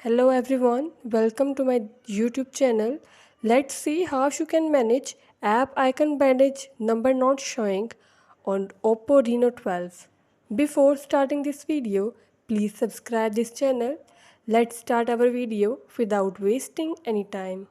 Hello everyone, welcome to my YouTube channel. Let's see how you can manage app icon bandage number not showing on Oppo Reno 12. Before starting this video, please subscribe this channel. Let's start our video without wasting any time.